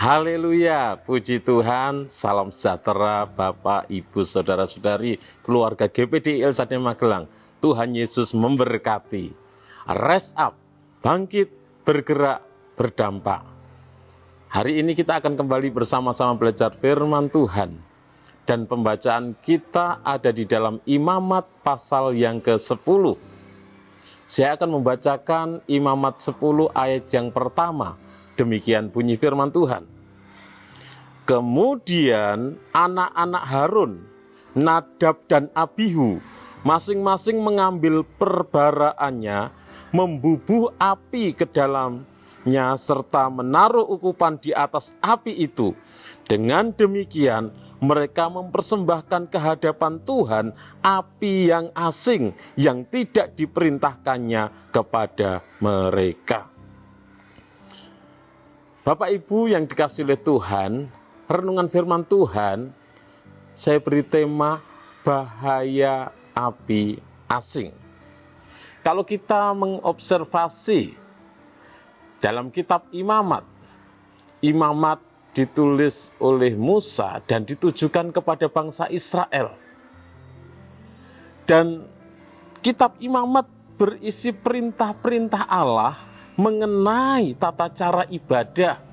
Haleluya, puji Tuhan, salam sejahtera Bapak, Ibu, Saudara-saudari, keluarga GPD Ilsatnya Magelang. Tuhan Yesus memberkati. Rise up, bangkit, bergerak, berdampak. Hari ini kita akan kembali bersama-sama belajar firman Tuhan. Dan pembacaan kita ada di dalam Imamat pasal yang ke-10. Saya akan membacakan Imamat 10 ayat yang pertama. Demikian bunyi firman Tuhan. Kemudian anak-anak Harun, Nadab dan Abihu, masing-masing mengambil perbaraannya, membubuh api ke dalamnya, serta menaruh ukupan di atas api itu. Dengan demikian, mereka mempersembahkan ke hadapan Tuhan api yang asing yang tidak diperintahkannya kepada mereka. Bapak Ibu yang dikasihi oleh Tuhan, renungan firman Tuhan, saya beri tema bahaya api asing. Kalau kita mengobservasi dalam kitab Imamat, Imamat ditulis oleh Musa dan ditujukan kepada bangsa Israel. Dan kitab Imamat berisi perintah-perintah Allah mengenai tata cara ibadah.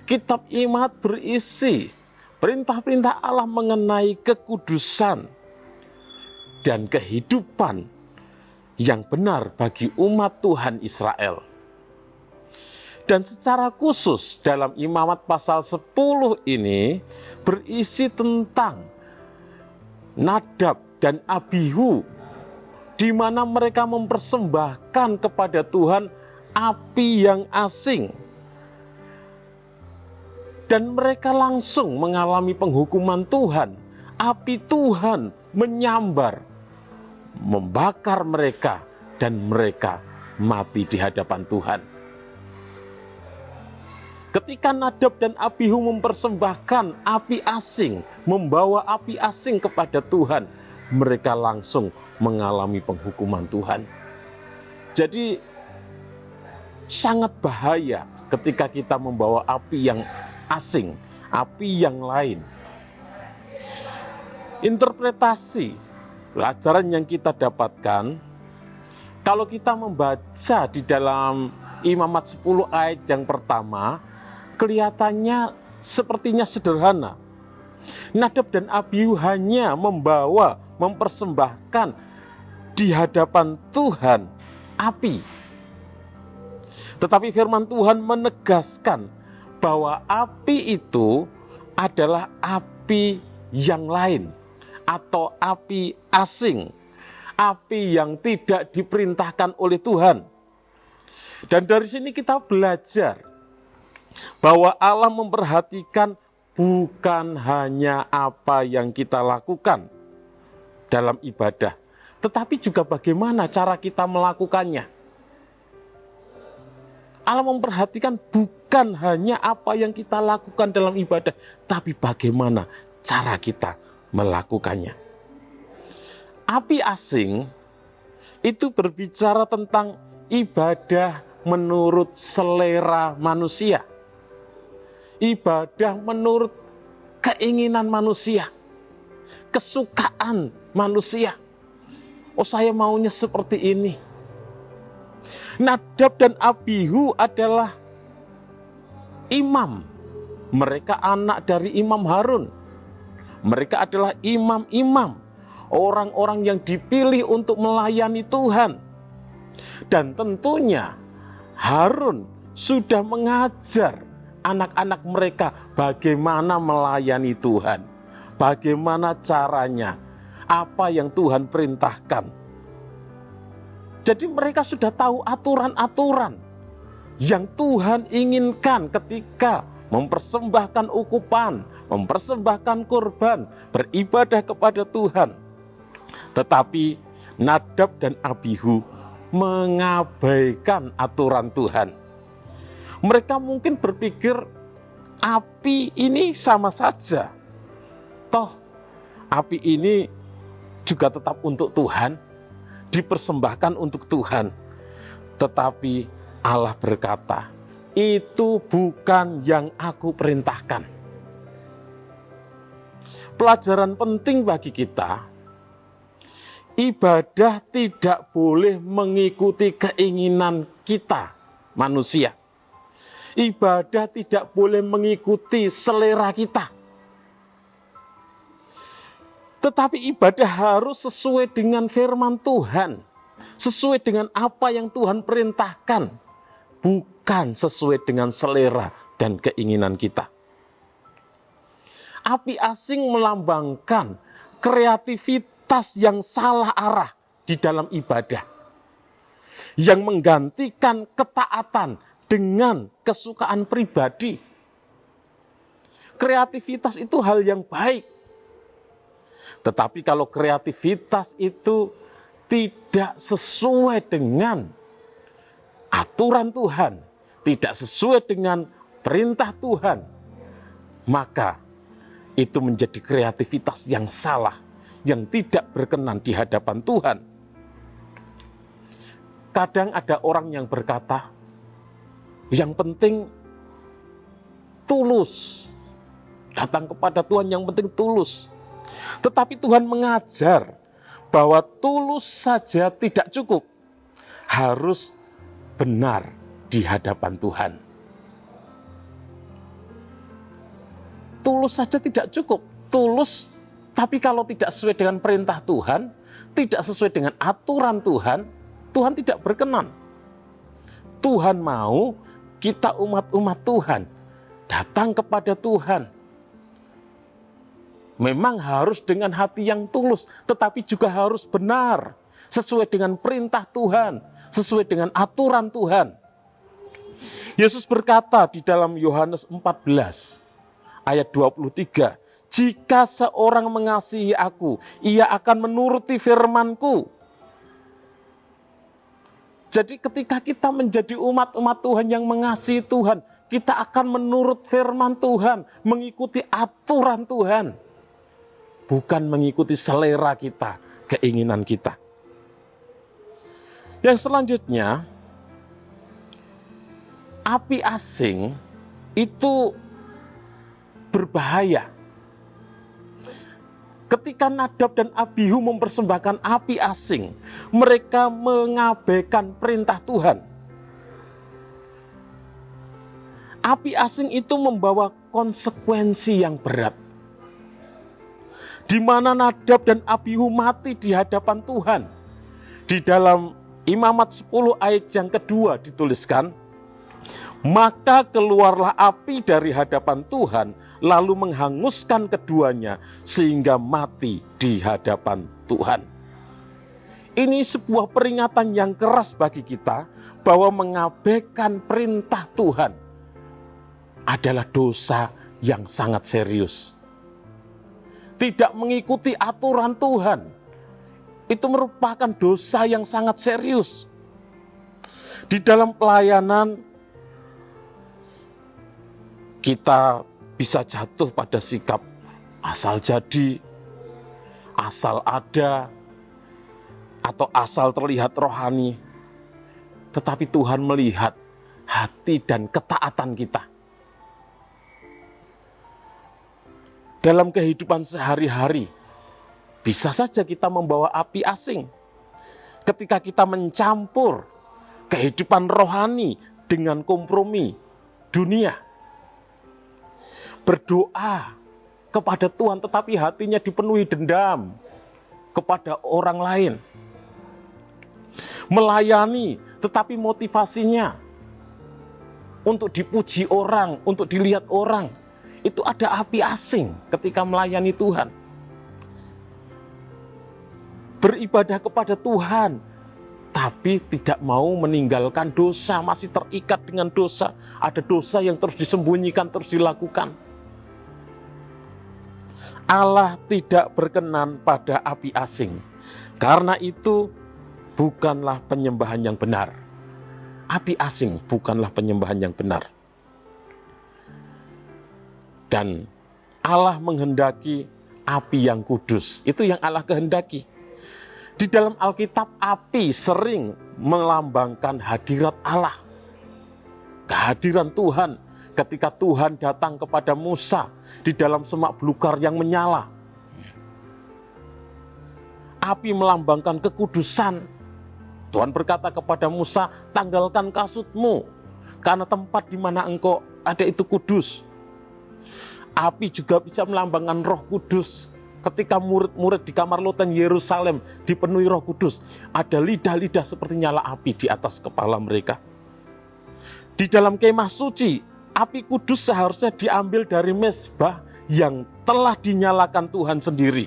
Kitab Imamat berisi perintah-perintah Allah mengenai kekudusan dan kehidupan yang benar bagi umat Tuhan Israel. Dan secara khusus dalam Imamat pasal 10 ini berisi tentang Nadab dan Abihu, di mana mereka mempersembahkan kepada Tuhan api yang asing. Dan mereka langsung mengalami penghukuman Tuhan. Api Tuhan menyambar, membakar mereka, dan mereka mati di hadapan Tuhan. Ketika Nadab dan Abihu mempersembahkan api asing, membawa api asing kepada Tuhan, mereka langsung mengalami penghukuman Tuhan. Jadi sangat bahaya ketika kita membawa api yang asing, api yang lain. Interpretasi pelajaran yang kita dapatkan, kalau kita membaca di dalam Imamat 10 ayat yang pertama, kelihatannya sepertinya sederhana. Nadab dan Abihu hanya mempersembahkan di hadapan Tuhan api. Tetapi firman Tuhan menegaskan bahwa api itu adalah api yang lain atau api asing, api yang tidak diperintahkan oleh Tuhan. Dan dari sini kita belajar bahwa Allah memperhatikan bukan hanya apa yang kita lakukan dalam ibadah, tetapi juga bagaimana cara kita melakukannya. Allah memperhatikan bukan hanya apa yang kita lakukan dalam ibadah, tapi bagaimana cara kita melakukannya. Api asing itu berbicara tentang ibadah menurut selera manusia. Ibadah menurut keinginan manusia, kesukaan manusia. Oh, saya maunya seperti ini. Nadab dan Abihu adalah imam. Mereka anak dari Imam Harun. Mereka adalah imam-imam, orang-orang yang dipilih untuk melayani Tuhan. Dan tentunya Harun sudah mengajar anak-anak mereka bagaimana melayani Tuhan, bagaimana caranya, apa yang Tuhan perintahkan. Jadi mereka sudah tahu aturan-aturan yang Tuhan inginkan ketika mempersembahkan ukupan, mempersembahkan kurban, beribadah kepada Tuhan. Tetapi Nadab dan Abihu mengabaikan aturan Tuhan. Mereka mungkin berpikir api ini sama saja. Toh api ini juga tetap untuk Tuhan, dipersembahkan untuk Tuhan. Tetapi Allah berkata, itu bukan yang aku perintahkan. Pelajaran penting bagi kita, ibadah tidak boleh mengikuti keinginan kita, manusia. Ibadah tidak boleh mengikuti selera kita. Tetapi ibadah harus sesuai dengan firman Tuhan, sesuai dengan apa yang Tuhan perintahkan, bukan sesuai dengan selera dan keinginan kita. Api asing melambangkan kreativitas yang salah arah di dalam ibadah, yang menggantikan ketaatan dengan kesukaan pribadi. Kreativitas itu hal yang baik. Tetapi kalau kreativitas itu tidak sesuai dengan aturan Tuhan, tidak sesuai dengan perintah Tuhan, maka itu menjadi kreativitas yang salah, yang tidak berkenan di hadapan Tuhan. Kadang ada orang yang berkata, yang penting tulus. Datang kepada Tuhan yang penting tulus. Tetapi Tuhan mengajar bahwa tulus saja tidak cukup. Harus benar di hadapan Tuhan. Tulus saja tidak cukup. Tulus, tapi kalau tidak sesuai dengan perintah Tuhan, tidak sesuai dengan aturan Tuhan, Tuhan tidak berkenan. Tuhan mau kita umat-umat Tuhan datang kepada Tuhan. Memang harus dengan hati yang tulus, tetapi juga harus benar, sesuai dengan perintah Tuhan, sesuai dengan aturan Tuhan. Yesus berkata di dalam Yohanes 14 ayat 23, jika seorang mengasihi aku, ia akan menuruti firman-Ku. Jadi ketika kita menjadi umat-umat Tuhan yang mengasihi Tuhan, kita akan menurut firman Tuhan, mengikuti aturan Tuhan. Bukan mengikuti selera kita, keinginan kita. Yang selanjutnya, api asing itu berbahaya. Ketika Nadab dan Abihu mempersembahkan api asing, mereka mengabaikan perintah Tuhan. Api asing itu membawa konsekuensi yang berat, di mana Nadab dan Abihu mati di hadapan Tuhan. Di dalam Imamat 10 ayat yang kedua dituliskan, maka keluarlah api dari hadapan Tuhan, lalu menghanguskan keduanya, sehingga mati di hadapan Tuhan. Ini sebuah peringatan yang keras bagi kita, bahwa mengabaikan perintah Tuhan adalah dosa yang sangat serius. Tidak mengikuti aturan Tuhan, itu merupakan dosa yang sangat serius. Di dalam pelayanan, kita bisa jatuh pada sikap asal jadi, asal ada, atau asal terlihat rohani. Tetapi Tuhan melihat hati dan ketaatan kita. Dalam kehidupan sehari-hari, bisa saja kita membawa api asing. Ketika kita mencampur kehidupan rohani dengan kompromi dunia. Berdoa kepada Tuhan tetapi hatinya dipenuhi dendam kepada orang lain. Melayani tetapi motivasinya untuk dipuji orang, untuk dilihat orang. Itu ada api asing ketika melayani Tuhan. Beribadah kepada Tuhan tapi tidak mau meninggalkan dosa, masih terikat dengan dosa. Ada dosa yang terus disembunyikan, terus dilakukan. Allah tidak berkenan pada api asing. Karena itu bukanlah penyembahan yang benar. Api asing bukanlah penyembahan yang benar. Dan Allah menghendaki api yang kudus. Itu yang Allah kehendaki. Di dalam Alkitab, api sering melambangkan hadirat Allah. kehadiran Tuhan ketika Tuhan datang kepada Musa di dalam semak belukar yang menyala. Api melambangkan kekudusan. Tuhan berkata kepada Musa, tanggalkan kasutmu, karena tempat di mana engkau ada itu kudus. Api juga bisa melambangkan Roh Kudus. Ketika murid-murid di kamar loteng Yerusalem dipenuhi Roh Kudus, ada lidah-lidah seperti nyala api di atas kepala mereka. Di dalam kemah suci, api kudus seharusnya diambil dari mezbah yang telah dinyalakan Tuhan sendiri.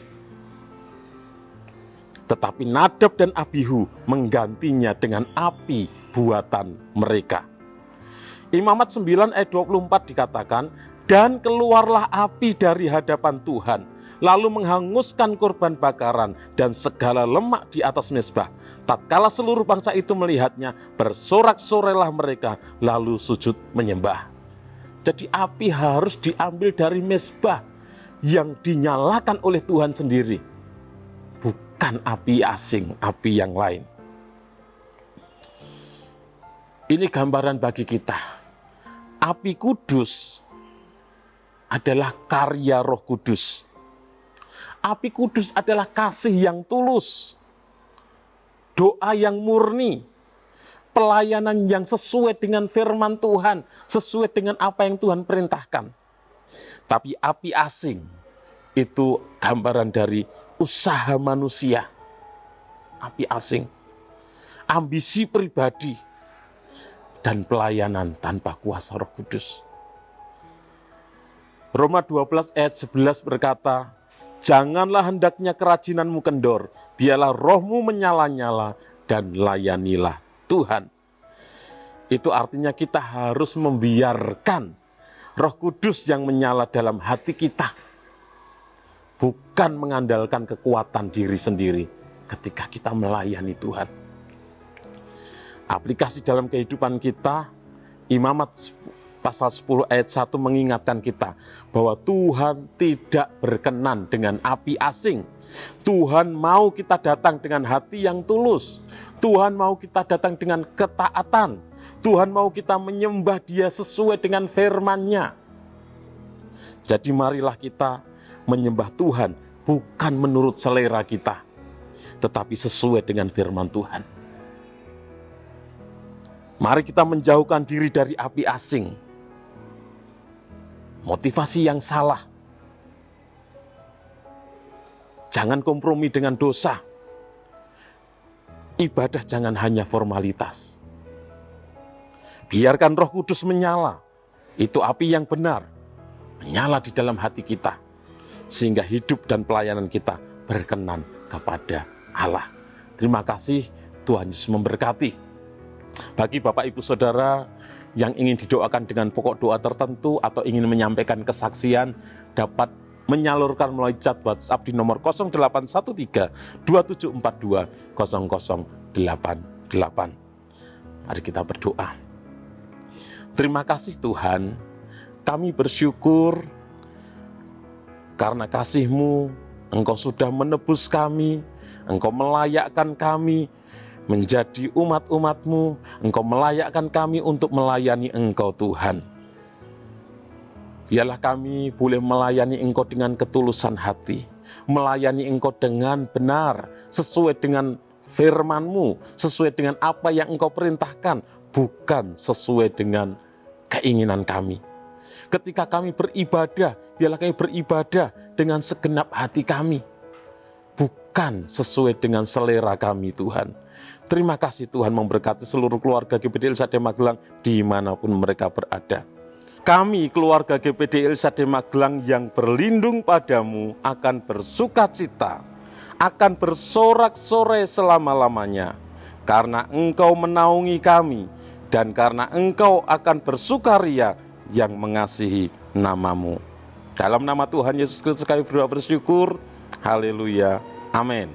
Tetapi Nadab dan Abihu menggantinya dengan api buatan mereka. Imamat 9 ayat 24 dikatakan, dan keluarlah api dari hadapan Tuhan, lalu menghanguskan korban bakaran dan segala lemak di atas mezbah. Tatkala seluruh bangsa itu melihatnya, bersorak-sorailah mereka, lalu sujud menyembah. Jadi api harus diambil dari mezbah yang dinyalakan oleh Tuhan sendiri, bukan api asing, api yang lain. Ini gambaran bagi kita. Api kudus adalah karya Roh Kudus. Api kudus adalah kasih yang tulus, doa yang murni, pelayanan yang sesuai dengan firman Tuhan, sesuai dengan apa yang Tuhan perintahkan. Tapi api asing itu gambaran dari usaha manusia. Api asing, ambisi pribadi, dan pelayanan tanpa kuasa Roh Kudus. Roma 12 ayat 11 berkata, janganlah hendaknya kerajinanmu kendor, biarlah rohmu menyala-nyala dan layanilah Tuhan. Itu artinya kita harus membiarkan Roh Kudus yang menyala dalam hati kita, bukan mengandalkan kekuatan diri sendiri ketika kita melayani Tuhan. Aplikasi dalam kehidupan kita, Imamat pasal 10 ayat 1 mengingatkan kita bahwa Tuhan tidak berkenan dengan api asing. Tuhan mau kita datang dengan hati yang tulus. Tuhan mau kita datang dengan ketaatan. Tuhan mau kita menyembah Dia sesuai dengan firman-Nya. Jadi marilah kita menyembah Tuhan bukan menurut selera kita, tetapi sesuai dengan firman Tuhan. Mari kita menjauhkan diri dari api asing. Motivasi yang salah. Jangan kompromi dengan dosa. Ibadah jangan hanya formalitas. Biarkan Roh Kudus menyala. Itu api yang benar. Menyala di dalam hati kita. Sehingga hidup dan pelayanan kita berkenan kepada Allah. Terima kasih, Tuhan Yesus memberkati. Bagi Bapak Ibu Saudara yang ingin didoakan dengan pokok doa tertentu atau ingin menyampaikan kesaksian, dapat menyalurkan melalui chat WhatsApp di nomor 0813 2742 0088. Mari kita berdoa. Terima kasih Tuhan, kami bersyukur karena kasih-Mu, Engkau sudah menebus kami, Engkau melayakkan kami menjadi umat-umat-Mu, Engkau melayakkan kami untuk melayani Engkau Tuhan. Biarlah kami boleh melayani Engkau dengan ketulusan hati, melayani Engkau dengan benar, sesuai dengan firman-Mu, sesuai dengan apa yang Engkau perintahkan, bukan sesuai dengan keinginan kami. Ketika kami beribadah, biarlah kami beribadah dengan segenap hati kami, bukan sesuai dengan selera kami Tuhan. Terima kasih Tuhan memberkati seluruh keluarga GPD Ilsade Magelang dimanapun mereka berada. Kami keluarga GPD Ilsade Magelang yang berlindung padamu akan bersukacita, akan bersorak-sorai selama-lamanya, karena Engkau menaungi kami, dan karena Engkau akan bersukaria yang mengasihi nama-Mu. Dalam nama Tuhan Yesus Kristus kami berdoa bersyukur. Haleluya. Amin.